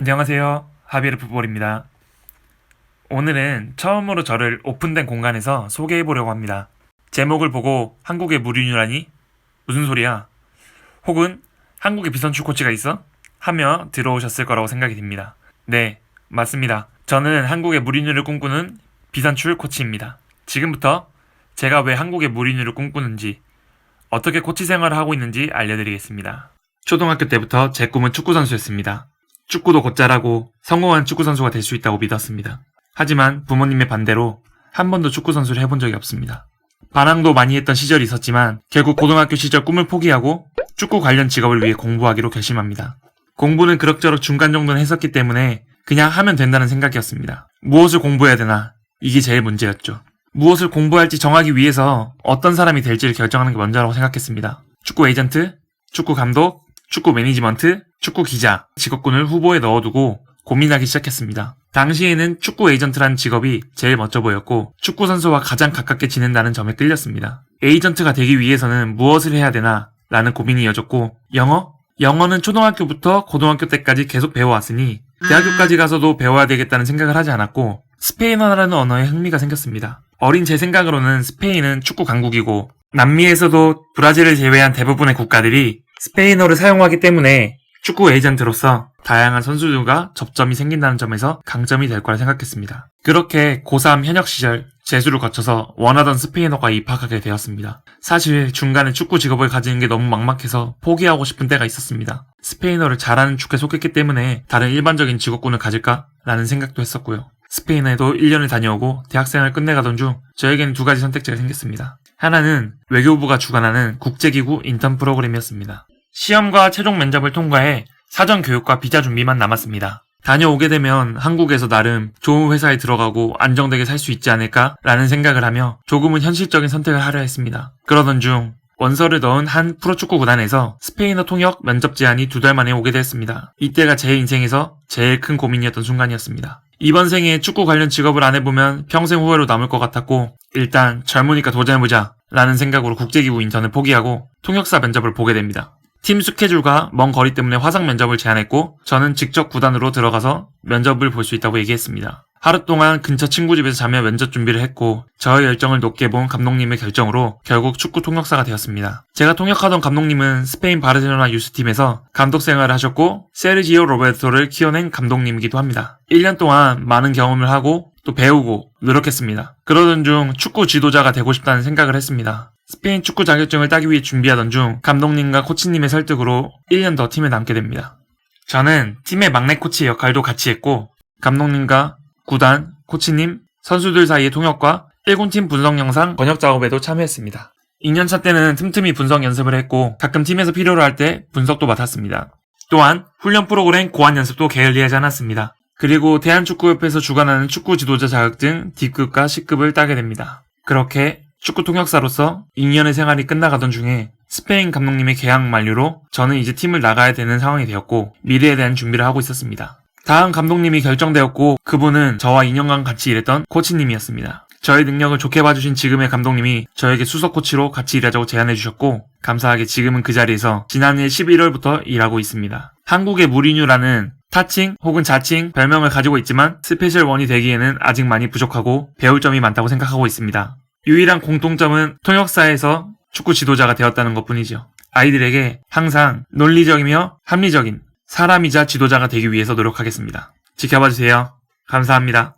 안녕하세요. 하비르 풋볼입니다. 오늘은 처음으로 저를 오픈된 공간에서 소개해보려고 합니다. 제목을 보고 한국에 무리뉴라니? 무슨 소리야? 혹은 한국에 비선출 코치가 있어? 하며 들어오셨을 거라고 생각이 듭니다. 네, 맞습니다. 저는 한국에 무리뉴를 꿈꾸는 비선출 코치입니다. 지금부터 제가 왜 한국에 무리뉴를 꿈꾸는지, 어떻게 코치 생활을 하고 있는지 알려드리겠습니다. 초등학교 때부터 제 꿈은 축구선수였습니다. 축구도 곧잘하고 성공한 축구선수가 될 수 있다고 믿었습니다. 하지만 부모님의 반대로 한 번도 축구선수를 해본 적이 없습니다. 반항도 많이 했던 시절이 있었지만 결국 고등학교 시절 꿈을 포기하고 축구 관련 직업을 위해 공부하기로 결심합니다. 공부는 그럭저럭 중간 정도는 했었기 때문에 그냥 하면 된다는 생각이었습니다. 무엇을 공부해야 되나? 이게 제일 문제였죠. 무엇을 공부할지 정하기 위해서 어떤 사람이 될지를 결정하는 게 먼저라고 생각했습니다. 축구 에이전트, 축구 감독, 축구 매니지먼트, 축구 기자, 직업군을 후보에 넣어두고 고민하기 시작했습니다. 당시에는 축구 에이전트라는 직업이 제일 멋져 보였고 축구 선수와 가장 가깝게 지낸다는 점에 끌렸습니다. 에이전트가 되기 위해서는 무엇을 해야 되나 라는 고민이 이어졌고 영어는 초등학교부터 고등학교 때까지 계속 배워왔으니 대학교까지 가서도 배워야 되겠다는 생각을 하지 않았고 스페인어라는 언어에 흥미가 생겼습니다. 어린 제 생각으로는 스페인은 축구 강국이고 남미에서도 브라질을 제외한 대부분의 국가들이 스페인어를 사용하기 때문에 축구 에이전트로서 다양한 선수들과 접점이 생긴다는 점에서 강점이 될 거라 생각했습니다. 그렇게 고3 현역 시절 재수를 거쳐서 원하던 스페인어과에 입학하게 되었습니다. 사실 중간에 축구 직업을 가지는 게 너무 막막해서 포기하고 싶은 때가 있었습니다. 스페인어를 잘하는 축에 속했기 때문에 다른 일반적인 직업군을 가질까? 라는 생각도 했었고요. 스페인에도 1년을 다녀오고 대학생활을 끝내가던 중 저에게는 두 가지 선택지가 생겼습니다. 하나는 외교부가 주관하는 국제기구 인턴 프로그램이었습니다. 시험과 최종 면접을 통과해 사전 교육과 비자 준비만 남았습니다. 다녀오게 되면 한국에서 나름 좋은 회사에 들어가고 안정되게 살 수 있지 않을까? 라는 생각을 하며 조금은 현실적인 선택을 하려 했습니다. 그러던 중 원서를 넣은 한 프로축구 구단에서 스페인어 통역 면접 제안이 2달 만에 오게 됐습니다. 이때가 제 인생에서 제일 큰 고민이었던 순간이었습니다. 이번 생에 축구 관련 직업을 안 해보면 평생 후회로 남을 것 같았고 일단 젊으니까 도전해보자 라는 생각으로 국제기구 인턴을 포기하고 통역사 면접을 보게 됩니다. 팀 스케줄과 먼 거리 때문에 화상 면접을 제안했고 저는 직접 구단으로 들어가서 면접을 볼 수 있다고 얘기했습니다. 하루 동안 근처 친구 집에서 자며 면접 준비를 했고 저의 열정을 높게 본 감독님의 결정으로 결국 축구 통역사가 되었습니다. 제가 통역하던 감독님은 스페인 바르셀로나 유스팀에서 감독 생활을 하셨고 세르지오 로베르토를 키워낸 감독님이기도 합니다. 1년 동안 많은 경험을 하고 또 배우고 노력했습니다. 그러던 중 축구 지도자가 되고 싶다는 생각을 했습니다. 스페인 축구 자격증을 따기 위해 준비하던 중 감독님과 코치님의 설득으로 1년 더 팀에 남게 됩니다. 저는 팀의 막내 코치의 역할도 같이 했고 감독님과 구단, 코치님, 선수들 사이의 통역과 1군팀 분석 영상 번역 작업에도 참여했습니다. 2년차 때는 틈틈이 분석 연습을 했고 가끔 팀에서 필요로 할 때 분석도 맡았습니다. 또한 훈련 프로그램 고안 연습도 게을리하지 않았습니다. 그리고 대한축구협회에서 주관하는 축구 지도자 자격증 D급과 C급을 따게 됩니다. 그렇게 축구 통역사로서 2년의 생활이 끝나가던 중에 스페인 감독님의 계약 만료로 저는 이제 팀을 나가야 되는 상황이 되었고 미래에 대한 준비를 하고 있었습니다. 다음 감독님이 결정되었고 그분은 저와 2년간 같이 일했던 코치님이었습니다. 저의 능력을 좋게 봐주신 지금의 감독님이 저에게 수석 코치로 같이 일하자고 제안해 주셨고 감사하게 지금은 그 자리에서 지난해 11월부터 일하고 있습니다. 한국의 무리뉴라는 타칭 혹은 자칭 별명을 가지고 있지만 스페셜 원이 되기에는 아직 많이 부족하고 배울 점이 많다고 생각하고 있습니다. 유일한 공통점은 통역사에서 축구 지도자가 되었다는 것뿐이죠. 아이들에게 항상 논리적이며 합리적인 사람이자 지도자가 되기 위해서 노력하겠습니다. 지켜봐주세요. 감사합니다.